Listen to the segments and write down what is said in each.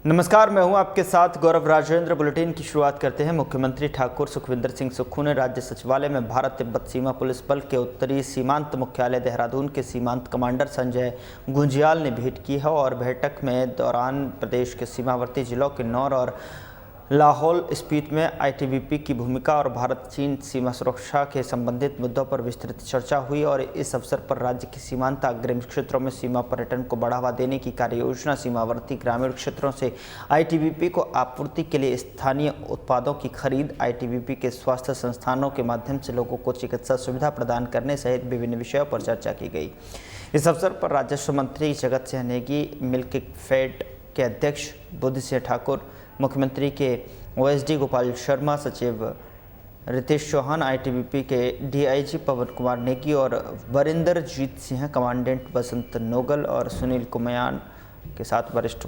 नमस्कार, मैं हूं आपके साथ गौरव राजेंद्र। बुलेटिन की शुरुआत करते हैं। मुख्यमंत्री ठाकुर सुखविंदर सिंह सुक्खू ने राज्य सचिवालय में भारत तिब्बत सीमा पुलिस बल के उत्तरी सीमांत मुख्यालय देहरादून के सीमांत कमांडर संजय गुंजियाल ने भेंट की है और बैठक में दौरान प्रदेश के सीमावर्ती जिलों किन्नौर और लाहौल स्पीति में आईटीबीपी की भूमिका और भारत चीन सीमा सुरक्षा के संबंधित मुद्दों पर विस्तृत चर्चा हुई और इस अवसर पर राज्य के सीमांत अग्रिम क्षेत्रों में सीमा पर्यटन को बढ़ावा देने की कार्ययोजना, सीमावर्ती ग्रामीण क्षेत्रों से आईटीबीपी को आपूर्ति के लिए स्थानीय उत्पादों की खरीद, आईटीबीपी के स्वास्थ्य संस्थानों के माध्यम से लोगों को चिकित्सा सुविधा प्रदान करने सहित विभिन्न विषयों पर चर्चा की गई। इस अवसर पर राजस्व मंत्री जगत सिंह नेगी, मिल्क फेड के अध्यक्ष बुद्धि सिंह ठाकुर, मुख्यमंत्री के ओएसडी गोपाल शर्मा, सचिव रितेश चौहान, आईटीबीपी के डीआईजी पवन कुमार नेगी और वरिंदर जीत सिंह, कमांडेंट बसंत नोगल और सुनील कुमयान के साथ वरिष्ठ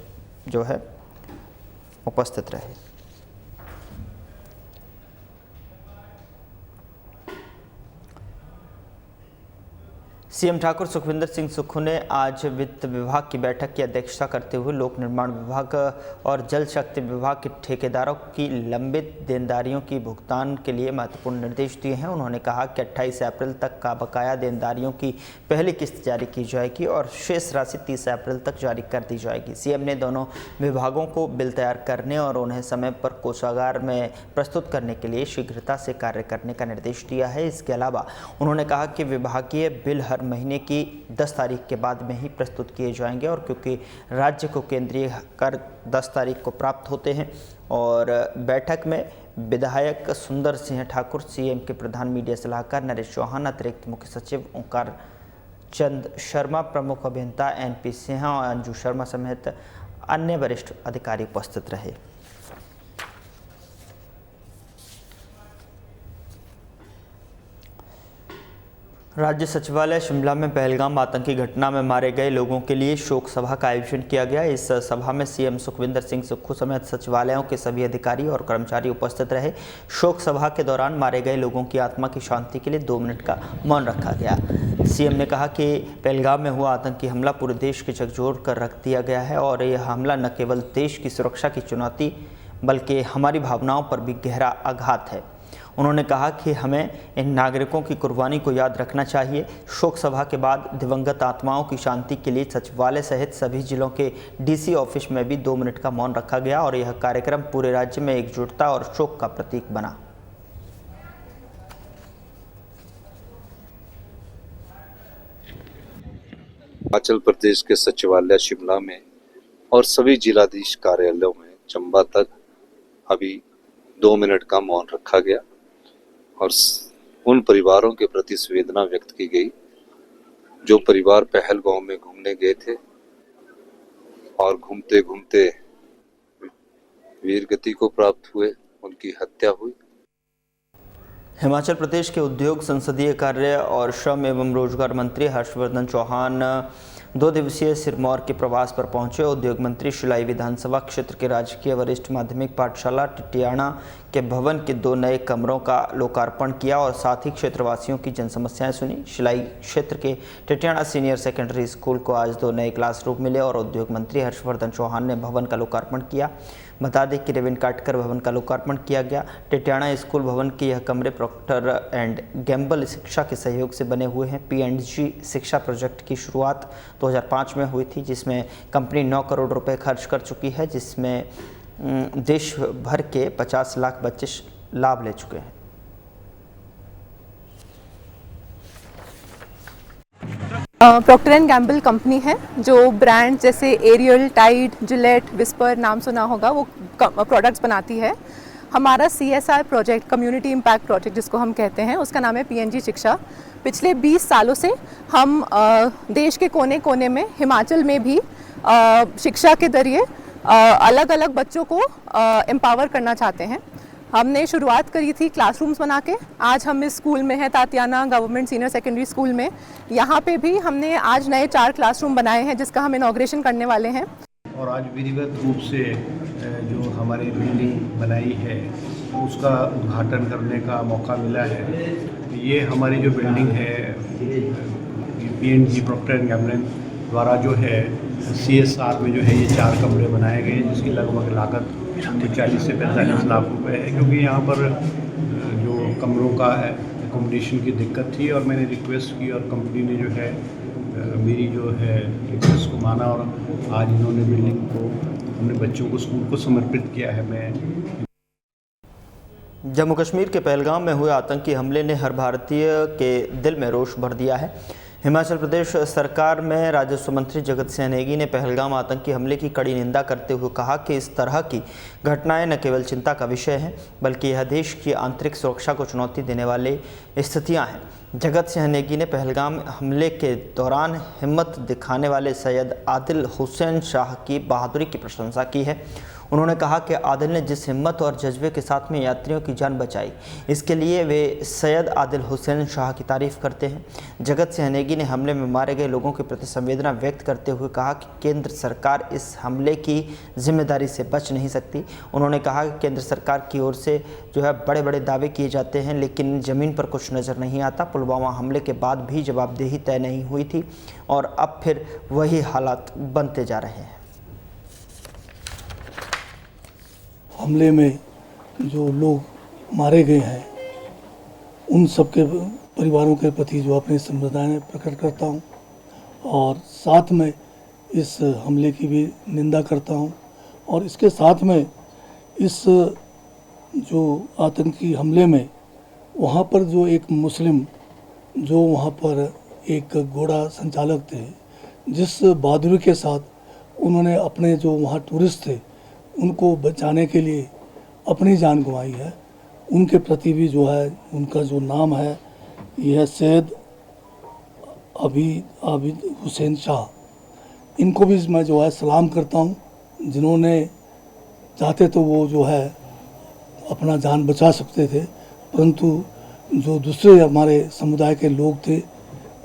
उपस्थित रहे। सीएम ठाकुर सुखविंदर सिंह सुक्खू ने आज वित्त विभाग की बैठक की अध्यक्षता करते हुए लोक निर्माण विभाग और जल शक्ति विभाग के ठेकेदारों की लंबित देनदारियों की भुगतान के लिए महत्वपूर्ण निर्देश दिए हैं। उन्होंने कहा कि 28 अप्रैल तक का बकाया देनदारियों की पहली किस्त जारी की जाएगी और शेष राशि 30 अप्रैल तक जारी कर दी जाएगी। सीएम ने दोनों विभागों को बिल तैयार करने और उन्हें समय पर कोषागार में प्रस्तुत करने के लिए शीघ्रता से कार्य करने का निर्देश दिया है। इसके अलावा उन्होंने कहा कि विभागीय बिल हर महीने की 10 तारीख के बाद में ही प्रस्तुत किए जाएंगे और क्योंकि राज्य को केंद्रीय कर 10 तारीख को प्राप्त होते हैं। और बैठक में विधायक सुंदर सिंह ठाकुर, सीएम के प्रधान मीडिया सलाहकार नरेश चौहान, अतिरिक्त मुख्य सचिव ओंकार चंद शर्मा, प्रमुख अभियंता एनपी सिंह और अंजू शर्मा समेत अन्य वरिष्ठ अधिकारी उपस्थित रहे। राज्य सचिवालय शिमला में पहलगाम आतंकी घटना में मारे गए लोगों के लिए शोक सभा का आयोजन किया गया। इस सभा में सीएम सुखविंदर सिंह सुक्खू समेत सचिवालयों के सभी अधिकारी और कर्मचारी उपस्थित रहे। शोक सभा के दौरान मारे गए लोगों की आत्मा की शांति के लिए 2 मिनट का मौन रखा गया। सीएम ने कहा कि पहलगाम में हुआ आतंकी हमला पूरे देश के झकझोर कर रख दिया गया है और यह हमला न केवल देश की सुरक्षा की चुनौती बल्कि हमारी भावनाओं पर भी गहरा आघात है। उन्होंने कहा कि हमें इन नागरिकों की कुर्बानी को याद रखना चाहिए। शोक सभा के बाद दिवंगत आत्माओं की शांति के लिए सचिवालय सहित सभी जिलों के डीसी ऑफिस में भी 2 मिनट का मौन रखा गया और यह कार्यक्रम पूरे राज्य में एकजुटता और शोक का प्रतीक बना। हिमाचल प्रदेश के सचिवालय शिमला में और सभी जिलाधीश कार्यालयों में चंबा तक अभी 2 मिनट का मौन रखा गया और उन परिवारों के प्रति संवेदना व्यक्त की गई जो परिवार पहलगाम में घूमने गए थे और घूमते घूमते वीरगति को प्राप्त हुए, उनकी हत्या हुई। हिमाचल प्रदेश के उद्योग, संसदीय कार्य और श्रम एवं रोजगार मंत्री हर्षवर्धन चौहान 2 दिवसीय सिरमौर के प्रवास पर पहुंचे। उद्योग मंत्री शिलाई विधानसभा क्षेत्र के राजकीय वरिष्ठ माध्यमिक पाठशाला टिटियाना के भवन के 2 नए कमरों का लोकार्पण किया और साथ ही क्षेत्रवासियों की जनसमस्याएं सुनी। शिलाई क्षेत्र के टिटियाना सीनियर सेकेंडरी स्कूल को आज 2 नए क्लासरूम मिले और उद्योग मंत्री हर्षवर्धन चौहान ने भवन का लोकार्पण किया। बता दें कि रिबन काटकर भवन का लोकार्पण किया गया। टिटियाना स्कूल भवन के यह कमरे प्रॉक्टर एंड गैम्बल शिक्षा के सहयोग से बने हुए हैं। P&G शिक्षा प्रोजेक्ट की शुरुआत 2005 में हुई थी, जिसमें कंपनी 9 करोड़ रुपए खर्च कर चुकी है, जिसमें देश भर के 50 लाख बच्चे लाभ ले चुके हैं। प्रॉक्टर एंड गैम्बल कंपनी है जो ब्रांड जैसे एरियल, टाइड, जिलेट, विस्पर नाम सुना होगा, वो प्रोडक्ट्स बनाती है। हमारा CSR project, community impact project जिसको हम कहते हैं, उसका नाम है P&G शिक्षा। पिछले 20 सालों से हम देश के कोने कोने में, हिमाचल में भी शिक्षा के जरिए अलग अलग बच्चों को एम्पावर करना चाहते हैं। हमने शुरुआत करी थी क्लासरूम्स बना के। आज हम इस स्कूल में हैं, Tatiana government senior secondary school में। यहाँ पे भी हमने आज नए 4 क्लासरूम बनाए हैं जिसका हम इनॉग्रेशन करने वाले हैं। और आज विधिवत रूप से जो हमारी बिल्डिंग बनाई है उसका उद्घाटन करने का मौका मिला है। ये हमारी जो बिल्डिंग है P&G प्रॉक्टर एंड गैम्बल द्वारा जो है CSR में जो है ये 4 कमरे बनाए गए हैं, जिसकी लगभग लागत 40 से 45 लाख रुपए है, क्योंकि यहाँ पर जो कमरों का एकोमोडेशन की दिक्कत थी और मैंने रिक्वेस्ट की और कंपनी ने जो है मेरी जो है रिक्वेस्ट को माना और आज इन्होंने बिल्डिंग को अपने बच्चों को स्कूल को समर्पित किया है। मैं जम्मू कश्मीर के पहलगाम में हुए आतंकी हमले ने हर भारतीय के दिल में रोष भर दिया है। हिमाचल प्रदेश सरकार में राजस्व मंत्री जगत सिंह नेगी ने पहलगाम आतंकी हमले की कड़ी निंदा करते हुए कहा कि इस तरह की घटनाएं न केवल चिंता का विषय हैं, बल्कि यह देश की आंतरिक सुरक्षा को चुनौती देने वाली स्थितियां हैं। जगत सिंह नेगी ने पहलगाम हमले के दौरान हिम्मत दिखाने वाले सैयद आदिल हुसैन शाह की बहादुरी की प्रशंसा की है। उन्होंने कहा कि आदिल ने जिस हिम्मत और जज्बे के साथ में यात्रियों की जान बचाई, इसके लिए वे सैयद आदिल हुसैन शाह की तारीफ़ करते हैं। जगत सिंह नेगी ने हमले में मारे गए लोगों के प्रति संवेदना व्यक्त करते हुए कहा कि केंद्र सरकार इस हमले की जिम्मेदारी से बच नहीं सकती। उन्होंने कहा कि केंद्र सरकार की ओर से जो है बड़े बड़े दावे किए जाते हैं, लेकिन ज़मीन पर कुछ नज़र नहीं आता। पुलवामा हमले के बाद भी जवाबदेही तय नहीं हुई थी और अब फिर वही हालात बनते जा रहे हैं। हमले में जो लोग मारे गए हैं उन सबके परिवारों के प्रति जो अपनी संवेदनाएं प्रकट करता हूं और साथ में इस हमले की भी निंदा करता हूं और इसके साथ में इस जो आतंकी हमले में वहां पर जो एक मुस्लिम जो वहां पर एक घोड़ा संचालक थे, जिस बहादुरी के साथ उन्होंने अपने जो वहां टूरिस्ट थे उनको बचाने के लिए अपनी जान गंवाई है, उनके प्रति भी जो है उनका जो नाम है यह सैयद आबिद हुसैन शाह, इनको भी मैं जो है सलाम करता हूँ, जिन्होंने चाहते तो वो जो है अपना जान बचा सकते थे, परंतु जो दूसरे हमारे समुदाय के लोग थे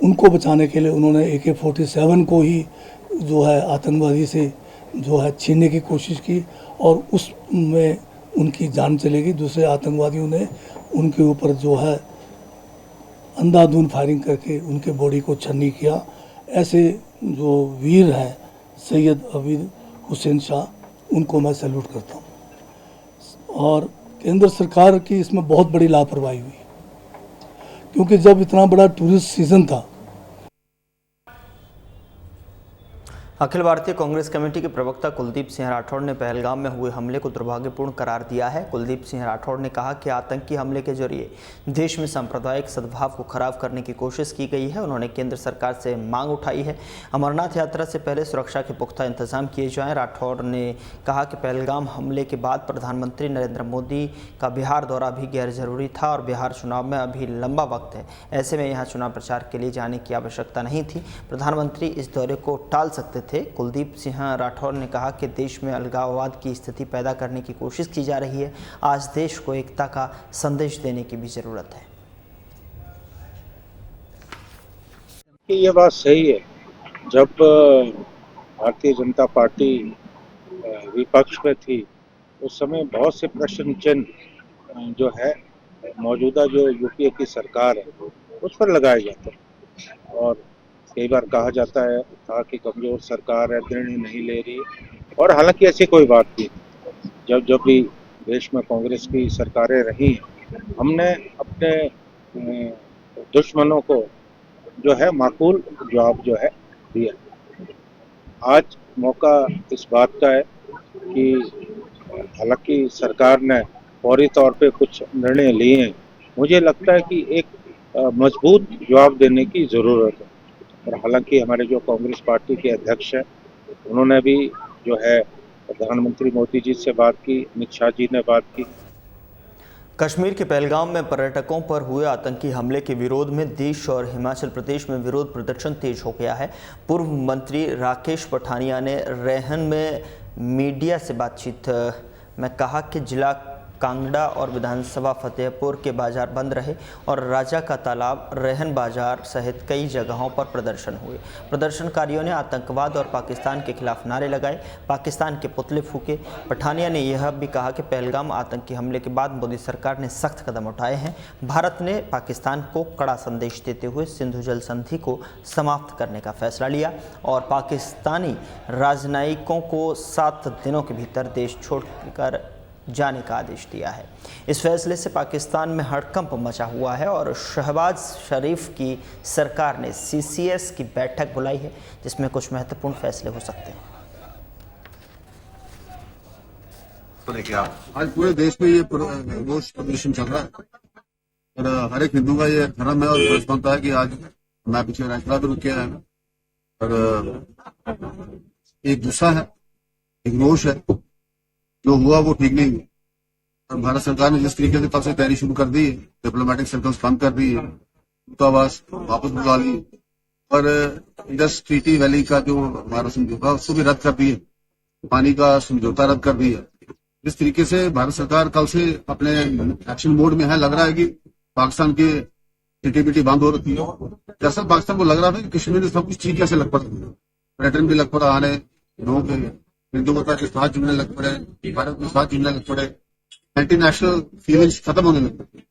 उनको बचाने के लिए उन्होंने AK-47 को ही जो है आतंकवादी से जो है छीनने की कोशिश की और उसमें उनकी जान चली गई। दूसरे आतंकवादियों ने उनके ऊपर जो है अंधाधुंध फायरिंग करके उनके बॉडी को छन्नी किया। ऐसे जो वीर हैं सैयद आबिद हुसैन शाह, उनको मैं सैल्यूट करता हूँ। और केंद्र सरकार की इसमें बहुत बड़ी लापरवाही हुई, क्योंकि जब इतना बड़ा टूरिस्ट सीजन था। अखिल भारतीय कांग्रेस कमेटी के प्रवक्ता कुलदीप सिंह राठौड़ ने पहलगाम में हुए हमले को दुर्भाग्यपूर्ण करार दिया है। कुलदीप सिंह राठौड़ ने कहा कि आतंकी हमले के जरिए देश में सांप्रदायिक सद्भाव को खराब करने की कोशिश की गई है। उन्होंने केंद्र सरकार से मांग उठाई है अमरनाथ यात्रा से पहले सुरक्षा के पुख्ता इंतजाम किए जाएं। राठौड़ ने कहा कि पहलगाम हमले के बाद प्रधानमंत्री नरेंद्र मोदी का बिहार दौरा भी गैर जरूरी था और बिहार चुनाव में अभी लंबा वक्त है, ऐसे में यहाँ चुनाव प्रचार के लिए जाने की आवश्यकता नहीं थी। प्रधानमंत्री इस दौरे को टाल सकते थे। कुलदीप सिंह राठौर ने कहा कि देश में अलगाववाद की स्थिति पैदा करने की कोशिश की जा रही है। आज देश को एकता का संदेश देने की भी जरूरत है। ये बात सही है, जब भारतीय जनता पार्टी विपक्ष में थी उस समय बहुत से प्रश्न चिन्ह जो है मौजूदा जो यूपीए की सरकार है उस पर लगाए जाते हैं और कई बार कहा जाता है था कि कमजोर सरकार है, निर्णय नहीं ले रही, और हालांकि ऐसी कोई बात नहीं। जब भी देश में कांग्रेस की सरकारें रही, हमने अपने दुश्मनों को जो है माकूल जवाब जो है दिया। आज मौका इस बात का है कि हालांकि सरकार ने फौरी तौर पे कुछ निर्णय लिए हैं, मुझे लगता है कि एक मजबूत जवाब देने की ज़रूरत है। और हालांकि हमारे जो कांग्रेस पार्टी के अध्यक्ष हैं उन्होंने भी जो है प्रधानमंत्री मोदी जी से बात की, अमित शाह जी ने बात की। कश्मीर के पहलगाम में पर्यटकों पर हुए आतंकी हमले के विरोध में देश और हिमाचल प्रदेश में विरोध प्रदर्शन तेज हो गया है। पूर्व मंत्री राकेश पठानिया ने रेहन में मीडिया से बातचीत में कहा कि जिला कांगड़ा और विधानसभा फतेहपुर के बाजार बंद रहे और राजा का तालाब, रेहन बाजार सहित कई जगहों पर प्रदर्शन हुए। प्रदर्शनकारियों ने आतंकवाद और पाकिस्तान के खिलाफ नारे लगाए, पाकिस्तान के पुतले फूके। पठानिया ने यह भी कहा कि पहलगाम आतंकी हमले के बाद मोदी सरकार ने सख्त कदम उठाए हैं। भारत ने पाकिस्तान को कड़ा संदेश देते हुए सिंधु जल संधि को समाप्त करने का फैसला लिया और पाकिस्तानी राजनयिकों को 7 दिनों के भीतर देश छोड़कर जाने का आदेश दिया है। इस फैसले से पाकिस्तान में हड़कंप मचा हुआ है और शहबाज शरीफ की सरकार ने CCS की बैठक बुलाई है, जिसमें कुछ महत्वपूर्ण फैसले हो सकते हैं। आज पूरे देश में ये रोष प्रदर्शन चल रहा है और हर एक हिंदू का ये धर्म है और फर्ज बनता है कि आज मैं पीछे राष्ट्रपति भी रुक के आया और एक गुस्सा है, एक रोष है। जो हुआ वो ठीक नहीं हुआ और भारत सरकार ने जिस तरीके से तब से तैयारी शुरू कर दी, डिप्लोमेटिक सर्कल्स बंद कर दी, दूतावास वापस बुला ली और इंडस ट्रीटी वैली का जो हमारा समझौता उसको भी रद्द कर दिए, पानी का समझौता रद्द कर दिया। इस तरीके से भारत सरकार कल से अपने एक्शन मोड में है। लग रहा है कि पाकिस्तान के एक्टिविटी बंद हो रही है। दरअसल पाकिस्तान को लग रहा था कि कश्मीर में सब कुछ ठीक कैसे लग पड़ा, पर्यटन भी लग पड़ा आने, लोग हिंदुत्व के साथ जुड़ने लग पड़े, भारत के साथ जुड़ने लग पड़े, एंटी नेशनल फीलिंग्स खत्म होने लग पड़े।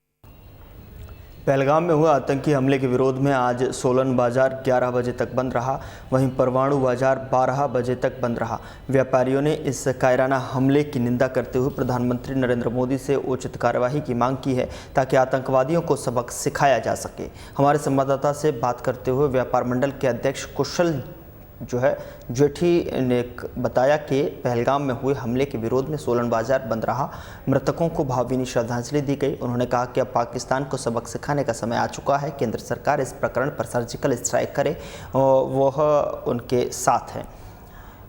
पहलगाम में हुए आतंकी हमले के विरोध में आज सोलन बाजार 11 बजे तक बंद रहा, वहीं परवाणु बाजार 12 बजे तक बंद रहा। व्यापारियों ने इस कायराना हमले की निंदा करते हुए प्रधानमंत्री नरेंद्र मोदी से उचित कार्यवाही की मांग की है ताकि आतंकवादियों को सबक सिखाया जा सके। हमारे संवाददाता से बात करते हुए व्यापार मंडल के अध्यक्ष कुशल जेठी ने बताया कि पहलगाम में हुए हमले के विरोध में सोलन बाजार बंद रहा, मृतकों को भावभीनी श्रद्धांजलि दी गई। उन्होंने कहा कि अब पाकिस्तान को सबक सिखाने का समय आ चुका है। केंद्र सरकार इस प्रकरण पर सर्जिकल स्ट्राइक करे, वह उनके साथ है,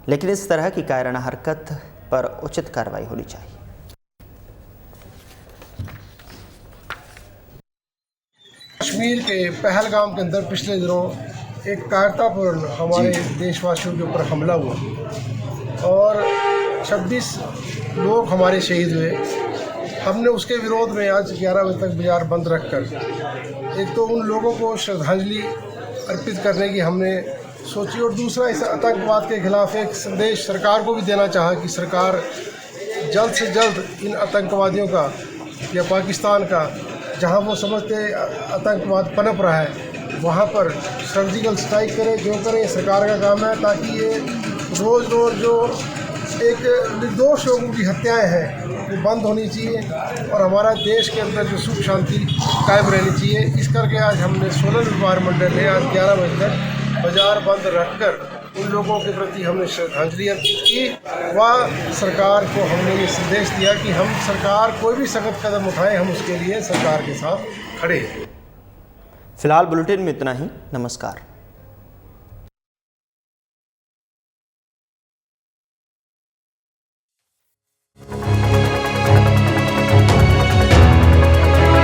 लेकिन इस तरह की कायराना हरकत पर उचित कार्रवाई होनी चाहिए। कश्मीर के पहलगाम के अंदर पिछले दिनों एक कायरतापूर्ण हमारे देशवासियों के ऊपर हमला हुआ और 26 लोग हमारे शहीद हुए। हमने उसके विरोध में आज 11 बजे तक बाजार बंद रखकर एक तो उन लोगों को श्रद्धांजलि अर्पित करने की हमने सोची और दूसरा इस आतंकवाद के खिलाफ एक संदेश सरकार को भी देना चाहा कि सरकार जल्द से जल्द इन आतंकवादियों का या पाकिस्तान का, जहां वो समझते आतंकवाद पनप रहा है, वहाँ पर सर्जिकल स्ट्राइक करे। जो करे सरकार का काम है, ताकि ये रोज़ रोज़ जो एक निर्दोष लोगों की हत्याएं हैं वो बंद होनी चाहिए और हमारा देश के अंदर जो सुख शांति कायम रहनी चाहिए। इस करके आज हमने सोलन व्यापार मंडल ने आज 11 बजे तक बाजार बंद रखकर उन लोगों के प्रति हमने श्रद्धांजलि अर्पित की। वह सरकार को हमने ये संदेश दिया कि हम सरकार कोई भी सख्त कदम उठाए, हम उसके लिए सरकार के साथ खड़े हैं। फिलहाल बुलेटिन में इतना ही। नमस्कार।